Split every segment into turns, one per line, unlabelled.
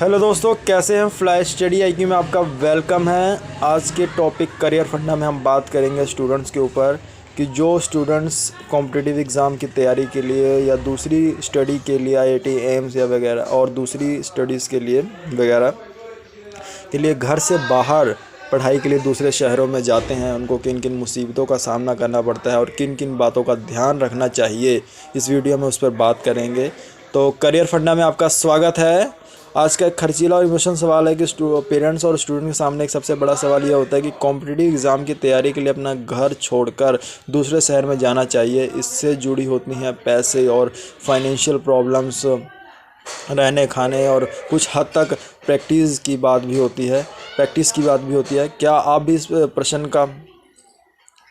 Hello दोस्तों, कैसे हैं। फ्लाई स्टडी आईक्यू में आपका वेलकम है। आज के टॉपिक करियर फंडा में हम बात करेंगे स्टूडेंट्स के ऊपर कि जो स्टूडेंट्स कॉम्पिटिटिव एग्ज़ाम की तैयारी के लिए या दूसरी स्टडी के लिए आईआईटी एम्स या वगैरह और दूसरी स्टडीज़ के लिए वगैरह के लिए घर से बाहर पढ़ाई के लिए दूसरे शहरों में जाते हैं, उनको किन किन मुसीबतों का सामना करना पड़ता है और किन किन बातों का ध्यान रखना चाहिए, इस वीडियो में उस पर बात करेंगे। तो करियर फंडा में आपका स्वागत है। आज का एक खर्चीला और इमोशनल सवाल है कि पेरेंट्स और स्टूडेंट के सामने एक सबसे बड़ा सवाल यह होता है कि कॉम्पिटिटिव एग्ज़ाम की तैयारी के लिए अपना घर छोड़कर दूसरे शहर में जाना चाहिए। इससे जुड़ी होती हैं पैसे और फाइनेंशियल प्रॉब्लम्स, रहने खाने और कुछ हद तक प्रैक्टिस की बात भी होती है। क्या आप भी इस प्रश्न का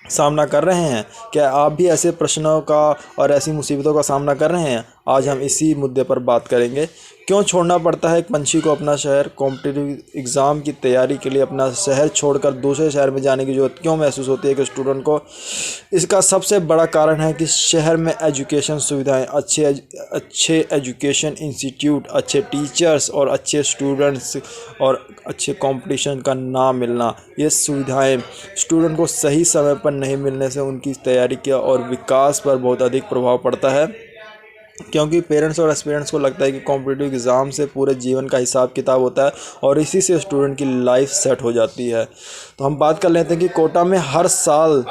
सामना कर रहे हैं? क्या आप भी ऐसे प्रश्नों का और ऐसी मुसीबतों का सामना कर रहे हैं? आज हम इसी मुद्दे पर बात करेंगे। क्यों छोड़ना पड़ता है एक पंछी को अपना शहर? कॉम्पिटिटिव एग्ज़ाम की तैयारी के लिए अपना शहर छोड़कर दूसरे शहर में जाने की ज़रूरत क्यों महसूस होती है कि स्टूडेंट को? इसका सबसे बड़ा कारण है कि शहर में एजुकेशन सुविधाएं, अच्छे एजुकेशन इंस्टीट्यूट, अच्छे टीचर्स और अच्छे स्टूडेंट्स और अच्छे कंपटीशन का ना मिलना। ये सुविधाएं स्टूडेंट को सही समय पर नहीं मिलने से उनकी तैयारी के और विकास पर बहुत अधिक प्रभाव पड़ता है, क्योंकि पेरेंट्स और एस्पिरेंट्स को लगता है कि कॉम्पिटिटिव एग्ज़ाम से पूरे जीवन का हिसाब किताब होता है और इसी से स्टूडेंट की लाइफ सेट हो जाती है। तो हम बात कर लेते हैं कि कोटा में हर साल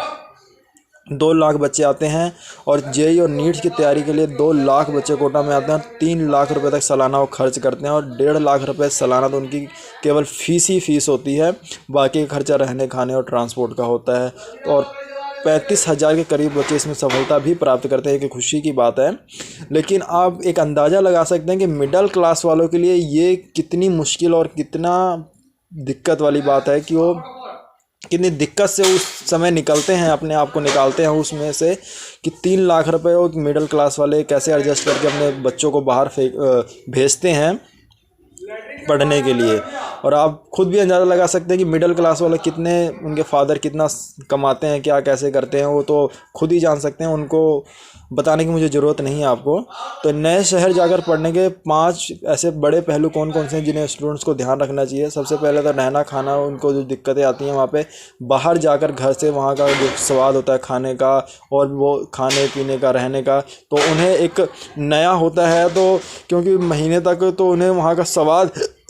2 लाख बच्चे आते हैं और जेई और नीट की तैयारी के लिए 2 लाख बच्चे कोटा में आते हैं। 3 लाख रुपए तक सालाना वो खर्च करते हैं और 1.5 लाख रुपए सालाना तो उनकी केवल फीस ही फीस होती है, बाकी खर्चा रहने खाने और ट्रांसपोर्ट का होता है। और 35,000 के करीब बच्चे इसमें सफलता भी प्राप्त करते हैं, कि खुशी की बात है। लेकिन आप एक अंदाज़ा लगा सकते हैं कि मिडिल क्लास वालों के लिए ये कितनी मुश्किल और कितना दिक्कत वाली बात है कि वो कितनी दिक्कत से उस समय निकलते हैं, अपने आप को निकालते हैं उसमें से, कि 3 लाख रुपए वो मिडिल क्लास वाले कैसे एडजस्ट करके अपने बच्चों को बाहर भेजते हैं पढ़ने के लिए। और आप खुद भी अंदाज़ा लगा सकते हैं कि मिडिल क्लास वाले कितने, उनके फादर कितना कमाते हैं, क्या कैसे करते हैं, वो तो खुद ही जान सकते हैं, उनको बताने की मुझे ज़रूरत नहीं है आपको। तो नए शहर जाकर पढ़ने के 5 ऐसे बड़े पहलू कौन कौन से हैं जिन्हें स्टूडेंट्स को ध्यान रखना चाहिए। सबसे पहले तो रहना खाना, उनको जो दिक्कतें आती हैं वहाँ पे बाहर जाकर घर से, वहाँ का जो स्वाद होता है खाने का और वो खाने पीने का रहने का, तो उन्हें एक नया होता है, तो क्योंकि महीने तक तो उन्हें वहाँ का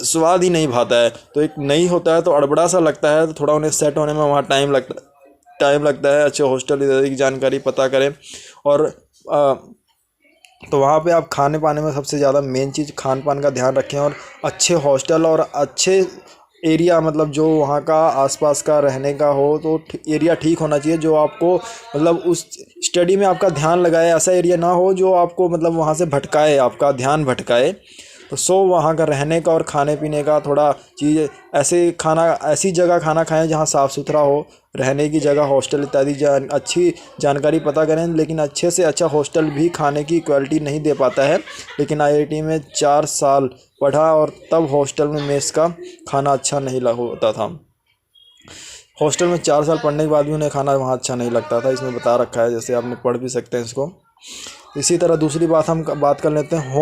स्वाद ही नहीं भाता है, तो एक नई होता है तो अड़बड़ा सा लगता है, तो थोड़ा उन्हें सेट होने में वहाँ टाइम लगता है। अच्छे हॉस्टल इत्यादि की जानकारी पता करें। और तो वहाँ पे आप खाने पाने में सबसे ज़्यादा मेन चीज़ खान पान का ध्यान रखें और अच्छे हॉस्टल और अच्छे एरिया, मतलब जो वहाँ का आसपास का रहने का हो, तो एरिया ठीक होना चाहिए जो आपको मतलब उस स्टडी में आपका ध्यान लगाए। ऐसा एरिया ना हो जो आपको मतलब वहाँ से भटकाए, आपका ध्यान भटकाए। तो वहाँ का रहने का और खाने पीने का थोड़ा चीज़, ऐसी जगह खाना खाएं जहाँ साफ़ सुथरा हो, रहने की जगह हॉस्टल इत्यादि अच्छी जानकारी पता करें। लेकिन अच्छे से अच्छा हॉस्टल भी खाने की क्वालिटी नहीं दे पाता है। लेकिन आईआईटी में 4 साल पढ़ा और तब हॉस्टल में मेस का खाना अच्छा नहीं होता था। हॉस्टल में 4 साल पढ़ने के बाद भी उन्हें खाना वहाँ अच्छा नहीं लगता था, इसमें बता रखा है, जैसे आपने पढ़ भी सकते हैं इसको। इसी तरह दूसरी बात हम बात कर लेते हैं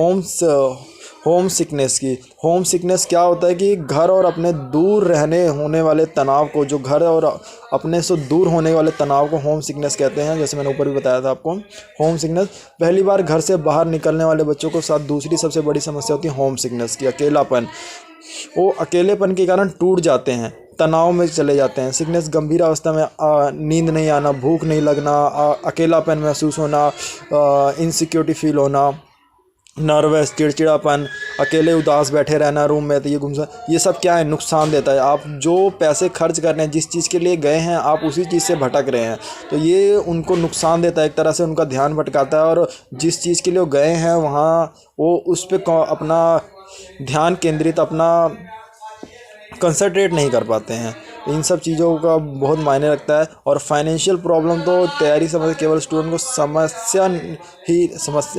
होम सिकनेस की। होम सिकनेस क्या होता है कि घर और अपने दूर रहने होने वाले तनाव को, जो घर और अपने से दूर होने वाले तनाव को होम सिकनेस कहते हैं। जैसे मैंने ऊपर भी बताया था आपको, होम सिकनेस पहली बार घर से बाहर निकलने वाले बच्चों को साथ दूसरी सबसे बड़ी समस्या होती है होम सिकनेस की, अकेलापन। वो अकेलेपन के कारण टूट जाते हैं, तनाव में चले जाते हैं। सिकनेस गंभीर अवस्था में नींद नहीं आना, भूख नहीं लगना, अकेलापन महसूस होना, इनसिक्योरिटी फील होना, नर्वस, चिड़चिड़ापन, अकेले उदास बैठे रहना रूम में, तो ये सब क्या है, नुकसान देता है। आप जो पैसे खर्च कर रहे हैं, जिस चीज़ के लिए गए हैं, आप उसी चीज़ से भटक रहे हैं, तो ये उनको नुकसान देता है, एक तरह से उनका ध्यान भटकाता है। और जिस चीज़ के लिए वो गए हैं वहाँ वो उस पर अपना ध्यान केंद्रित, अपना कंसंट्रेट नहीं कर पाते हैं। इन सब चीज़ों का बहुत मायने रखता है। और फाइनेंशियल प्रॉब्लम तो तैयारी समय केवल स्टूडेंट को समस्या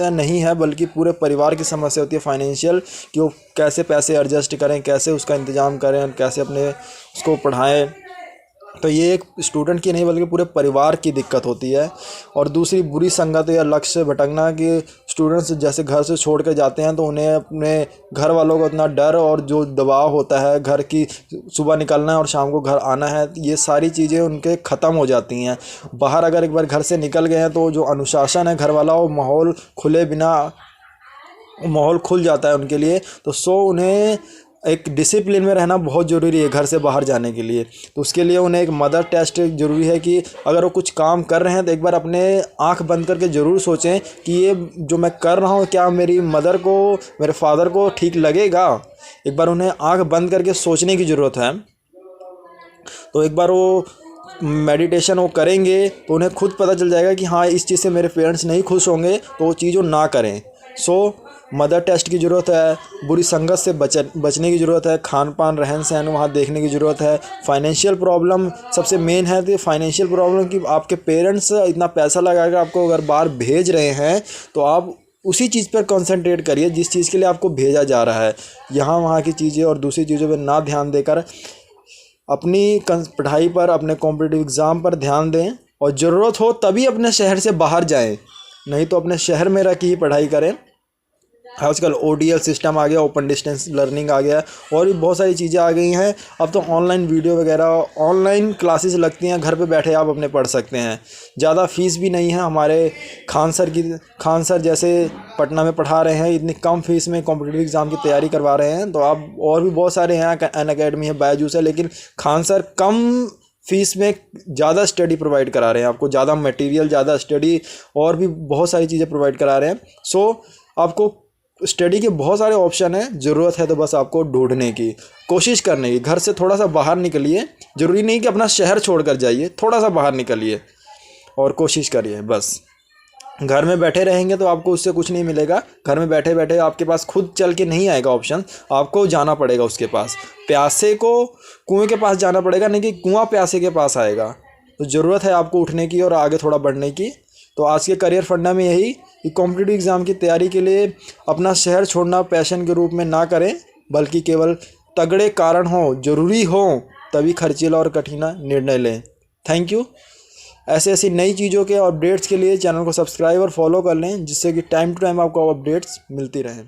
नहीं है, बल्कि पूरे परिवार की समस्या होती है फाइनेंशियल, कि वो कैसे पैसे एडजस्ट करें, कैसे उसका इंतज़ाम करें, कैसे अपने उसको पढ़ाएं। तो ये एक स्टूडेंट की नहीं बल्कि पूरे परिवार की दिक्कत होती है। और दूसरी बुरी संगत या लक्ष्य से भटकना कि स्टूडेंट्स जैसे घर से छोड़ कर जाते हैं तो उन्हें अपने घर वालों को इतना डर और जो दबाव होता है घर की, सुबह निकलना है और शाम को घर आना है, ये सारी चीज़ें उनके ख़त्म हो जाती हैं। बाहर अगर एक बार घर से निकल गए हैं तो जो अनुशासन है घर वाला, वो माहौल खुले बिना माहौल खुल जाता है उनके लिए। तो उन्हें एक डिसिप्लिन में रहना बहुत ज़रूरी है घर से बाहर जाने के लिए। तो उसके लिए उन्हें एक मदर टेस्ट ज़रूरी है कि अगर वो कुछ काम कर रहे हैं तो एक बार अपने आंख बंद करके ज़रूर सोचें कि ये जो मैं कर रहा हूँ क्या मेरी मदर को, मेरे फादर को ठीक लगेगा। एक बार उन्हें आंख बंद करके सोचने की ज़रूरत है। तो एक बार वो मेडिटेशन वो करेंगे तो उन्हें खुद पता चल जाएगा कि हाँ इस चीज़ से मेरे पेरेंट्स नहीं खुश होंगे, तो वो चीज़ वो ना करें। मदर टेस्ट की ज़रूरत है, बुरी संगत से बचने की ज़रूरत है, खान पान रहन सहन वहाँ देखने की ज़रूरत है। फाइनेंशियल प्रॉब्लम सबसे मेन है। तो फाइनेंशियल प्रॉब्लम कि आपके पेरेंट्स इतना पैसा लगाकर आपको अगर बाहर भेज रहे हैं तो आप उसी चीज़ पर कंसंट्रेट करिए जिस चीज़ के लिए आपको भेजा जा रहा है। यहाँ वहाँ की चीज़ें और दूसरी चीज़ों पर ना ध्यान देकर अपनी पढ़ाई पर, अपने कॉम्पिटिटिव एग्ज़ाम पर ध्यान दें। और ज़रूरत हो तभी अपने शहर से बाहर जाएं, नहीं तो अपने शहर में रह के ही पढ़ाई करें। आजकल ODL सिस्टम आ गया, ओपन डिस्टेंस लर्निंग आ गया, और भी बहुत सारी चीज़ें आ गई हैं। अब तो ऑनलाइन वीडियो वगैरह, ऑनलाइन क्लासेस लगती हैं, घर पे बैठे आप अपने पढ़ सकते हैं। ज़्यादा फीस भी नहीं है। हमारे खान सर जैसे पटना में पढ़ा रहे हैं, इतनी कम फीस में कॉम्पिटिटिव एग्ज़ाम की तैयारी करवा रहे हैं। तो आप और भी बहुत सारे हैं, अनअकैडमी है, बायजूस है, लेकिन खान सर कम फीस में ज़्यादा स्टडी प्रोवाइड करा रहे हैं आपको, ज़्यादा मटेरियल, ज़्यादा स्टडी और भी बहुत सारी चीज़ें प्रोवाइड करा रहे हैं। आपको स्टडी के बहुत सारे ऑप्शन हैं, ज़रूरत है तो बस आपको ढूंढने की, कोशिश करने की। घर से थोड़ा सा बाहर निकलिए, ज़रूरी नहीं कि अपना शहर छोड़कर जाइए, थोड़ा सा बाहर निकलिए और कोशिश करिए। बस घर में बैठे रहेंगे तो आपको उससे कुछ नहीं मिलेगा। घर में बैठे बैठे आपके पास खुद चल के नहीं आएगा ऑप्शन, आपको जाना पड़ेगा उसके पास। प्यासे को कुएं के पास जाना पड़ेगा, नहीं कि कुआं प्यासे के पास आएगा। तो ज़रूरत है आपको उठने की और आगे थोड़ा बढ़ने की। तो आज के करियर फंडा में यही कि कॉम्पिटिटिव एग्ज़ाम की तैयारी के लिए अपना शहर छोड़ना पैशन के रूप में ना करें, बल्कि केवल तगड़े कारण हों, ज़रूरी हों, तभी खर्चीला और कठिन निर्णय लें। Thank you. ऐसी नई चीज़ों के अपडेट्स के लिए चैनल को सब्सक्राइब और फॉलो कर लें, जिससे कि टाइम टू टाइम आपको अपडेट्स मिलती रहें।